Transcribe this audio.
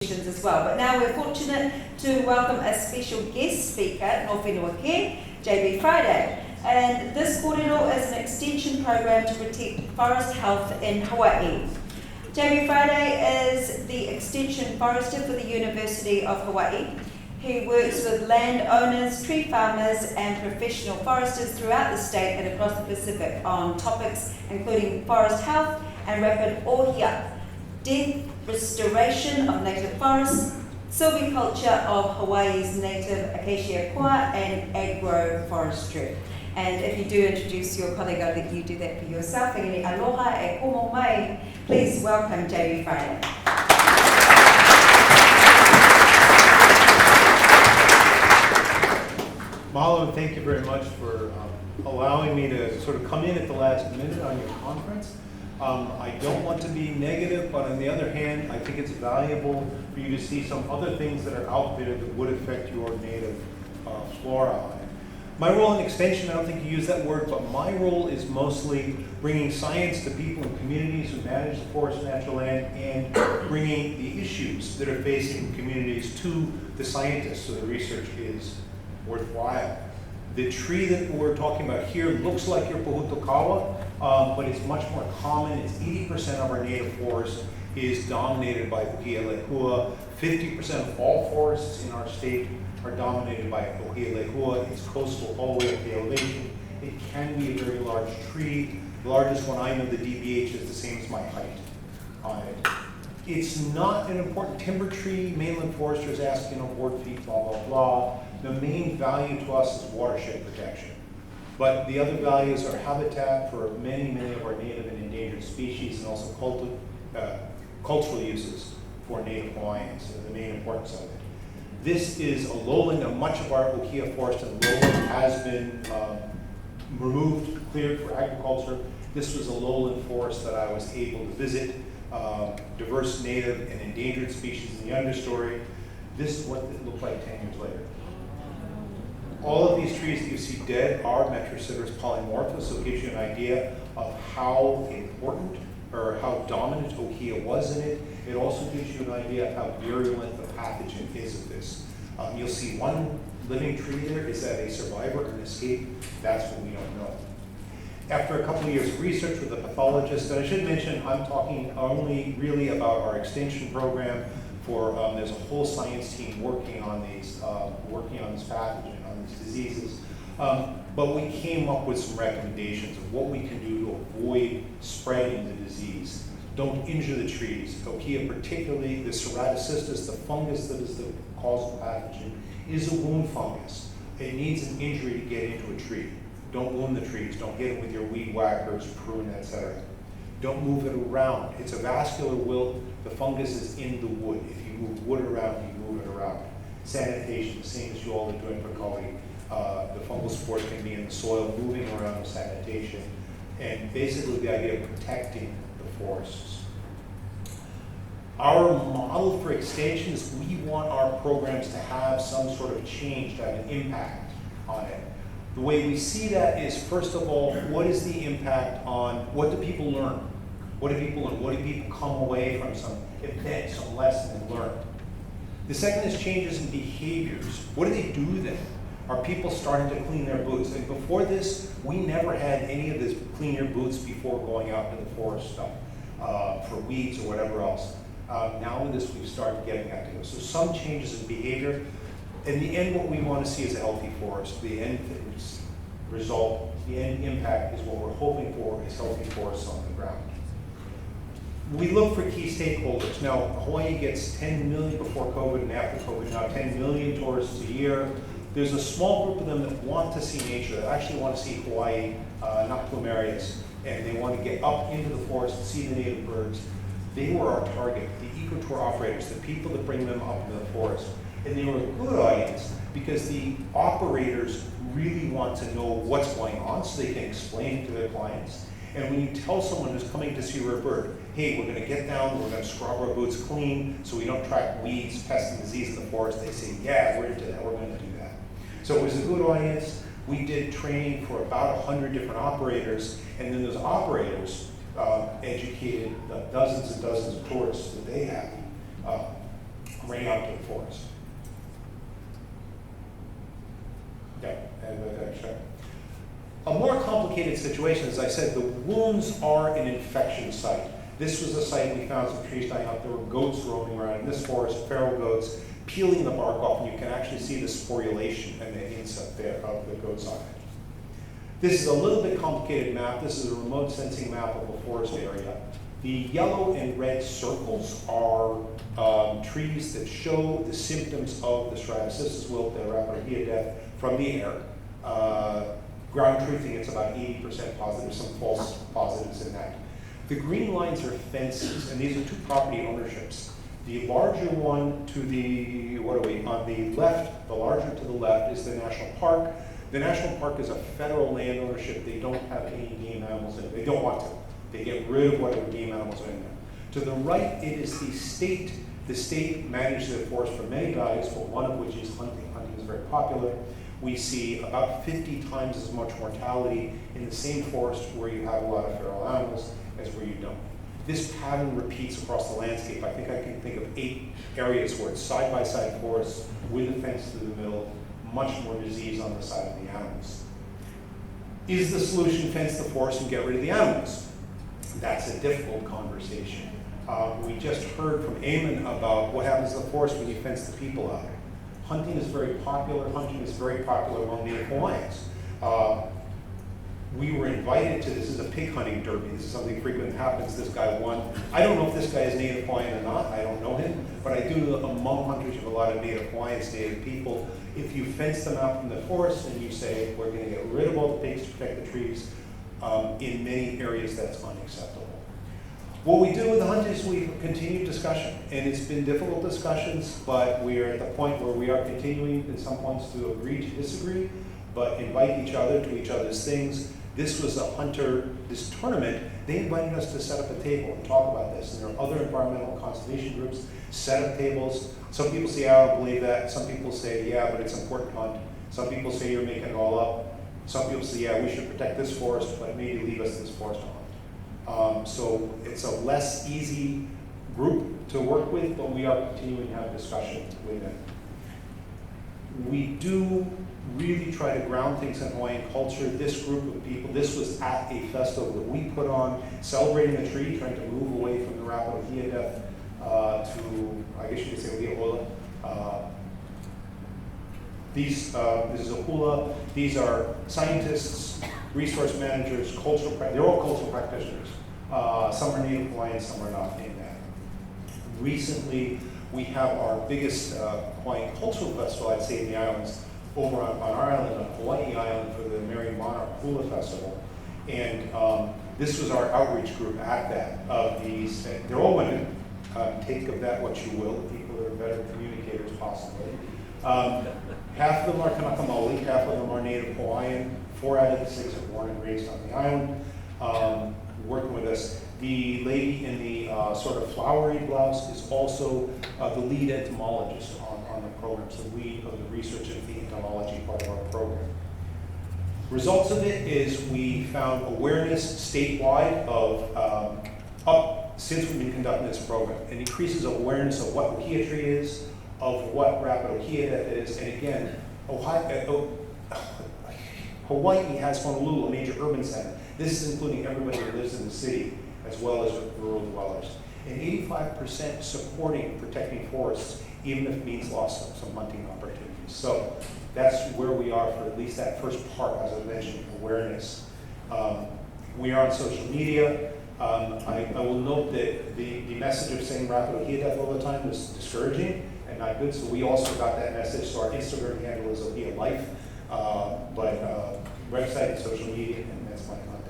as well. But now we're fortunate to welcome a special guest speaker, no whenua ke, JB Friday. And this kōrero is an extension program to protect forest health in Hawaii. JB Friday is the extension forester for the University of Hawaii. He works with landowners, tree farmers and professional foresters throughout the state and across the Pacific on topics including forest health and rapid ohia, death, restoration of native forests, silviculture of Hawaii's native acacia koa and agroforestry. And if you do introduce your colleague, I'll let you do that for yourself. Engari aloha e komo mai. Please welcome JB Friday. Mahalo, and thank you very much for allowing me to sort of come in at the last minute on your conference. I don't want to be negative, but on the other hand, I think it's valuable for you to see some other things that are out there that would affect your native flora. My role in extension, I don't think you use that word, but my role is mostly bringing science to people and communities who manage the forest and natural land and bringing the issues that are facing communities to the scientists so the research is worthwhile. The tree that we're talking about here looks like your pohutukawa, but it's much more common. It's 80% of our native forest is dominated by ohia lehua. 50% of all forests in our state are dominated by ohia lehua. It's coastal all the way up the elevation. It can be a very large tree. The largest one I know, the DBH, is the same as my height on it. It's not an important timber tree. Mainland foresters ask, board feet, blah, blah, blah. The main value to us is watershed protection. But the other values are habitat for many, many of our native and endangered species and also cultural uses for native Hawaiians, so the main importance of it. This is a lowland, and much of our ohia forest in the lowland has been removed, cleared for agriculture. This was a lowland forest that I was able to visit. Diverse native and endangered species in the understory. This is what it looked like 10 years later. All of these trees that you see dead are Metrosideros polymorphous, so it gives you an idea of how important or how dominant ohia was in it. It also gives you an idea of how virulent the pathogen is of this. You'll see one living tree there. Is that a survivor or an escape? That's what we don't know. After a couple of years of research with a pathologist, and I should mention I'm talking only really about our extension program for, there's a whole science team working on these, this pathogen, on these diseases. But we came up with some recommendations of what we can do to avoid spreading the disease. Don't injure the trees. Ohia, particularly the ceratocystis, the fungus that is the causal pathogen, is a wound fungus. It needs an injury to get into a tree. Don't wound the trees. Don't hit them with your weed whackers, prune, etc. Don't move it around. It's a vascular wilt. The fungus is in the wood. If you move wood around, you move it around. Sanitation, the same as you all are doing for Kaurilands. The fungal spores can be in the soil, moving around with sanitation, and basically the idea of protecting the forests. Our model for extension is we want our programs to have some sort of change, to have an impact on it. The way we see that is, first of all, what is the impact on, what do people learn? What do people learn? What do people come away from some event, some lesson and learn? The second is changes in behaviors. What do they do then? Are people starting to clean their boots? And before this, we never had any of this clean your boots before going out into the forest stuff for weeds or whatever else. Now with this, we've started getting that to go. So some changes in behavior. In the end, what we want to see is a healthy forest. The end result, the end impact is what we're hoping for, is healthy forests on the ground. We look for key stakeholders. Now, Hawaii gets 10 million before COVID and after COVID, now 10 million tourists a year. There's a small group of them that want to see nature, that actually want to see Hawaii, not plumarias, and they want to get up into the forest and see the native birds. They were our target, the ecotour operators, the people that bring them up into the forest. And they were a good audience because the operators really want to know what's going on so they can explain it to their clients. And when you tell someone who's coming to see a rare bird, hey, we're going to get down, we're going to scrub our boots clean so we don't track weeds, pests, and disease in the forest, they say, yeah, we're into that, we're going to do that. So it was a good audience. We did training for about 100 different operators, and then those operators educated dozens and dozens of tourists that they had. bring out to the forest. Yeah, and check. A more complicated situation, as I said, the wounds are an infection site. This was a site we found some trees dying out. There were goats roaming around in this forest, feral goats, peeling the bark off, and you can actually see the sporulation and the insect there of the goats on it. This is a little bit complicated map. This is a remote sensing map of a forest area. The yellow and red circles are trees that show the symptoms of the Stratocysts wilt, the Rākau death, from the air. Ground truthing, it's about 80% positive, some false positives in that. The green lines are fences, and these are two property ownerships. The larger one to the, on the left, the larger to the left is the national park. The national park is a federal land ownership. They don't have any game animals in it. They don't want to. They get rid of whatever game animals are in there. To the right, it is the state. The state manages the forest for many values, but one of which is hunting. Hunting is very popular. We see about 50 times as much mortality in the same forest where you have a lot of feral animals as where you don't. This pattern repeats across the landscape. I think I can think of 8 areas where it's side-by-side forests with a fence through the middle, much more disease on the side of the animals. Is the solution fence the forest and get rid of the animals? That's a difficult conversation. We just heard from Eamon about what happens to the forest when you fence the people out. Hunting is very popular. Hunting is very popular among Native Hawaiians. We were invited to, this is a pig hunting derby. This is something frequent happens. This guy won. I don't know if this guy is Native Hawaiian or not. I don't know him. But I do know among hunters you have a lot of Native Hawaiians, Native people. If you fence them out from the forest and you say, we're going to get rid of all the pigs to protect the trees, in many areas that's unacceptable. What we do with the hunt is we continue discussion, and it's been difficult discussions, but we are at the point where we are continuing in some points to agree to disagree, but invite each other to each other's things. This was a hunter, this tournament, they invited us to set up a table and talk about this, and there are other environmental conservation groups set up tables. Some people say, I don't believe that. Some people say, yeah, but it's an important hunt. Some people say you're making it all up. Some people say, yeah, we should protect this forest, but maybe leave us this forest to hunt. So it's a less easy group to work with, but we are continuing to have discussion with them. We do really try to ground things in Hawaiian culture. This group of people, this was at a festival that we put on, celebrating the tree, trying to move away from the Rākau death to, I guess you could say, hula. This is a hula. These are scientists, resource managers, they're all cultural practitioners. Some are Native Hawaiian, some are not in that. Recently, we have our biggest Hawaiian cultural festival, I'd say, in the islands, over on our island, on Hawai'i Island, for the Merrie Monarch Hula Festival. And this was our outreach group at that, of these, they're all women. Take of that what you will, the people that are better communicators possibly. Half of them are Kanaka Maoli, half of them are Native Hawaiian. 4 out of the 6 are born and raised on the island, working with us. The lady in the sort of flowery blouse is also the lead entomologist on the program, so lead of the research of the entomology part of our program. Results of it is we found awareness statewide of, since we've been conducting this program, it increases awareness of what Ohia tree is, of what Rapid Ohia death is, and again, Hawaii has Honolulu, a major urban center. This is including everybody that lives in the city, as well as rural dwellers. And 85% supporting protecting forests, even if it means loss of some hunting opportunities. So that's where we are for at least that first part, as I mentioned, awareness. We are on social media. I will note that the message of saying Rapid Ohia death all the time was discouraging and not good, so we also got that message. So our Instagram handle is Ohia Life, but website and social media, and that's my contact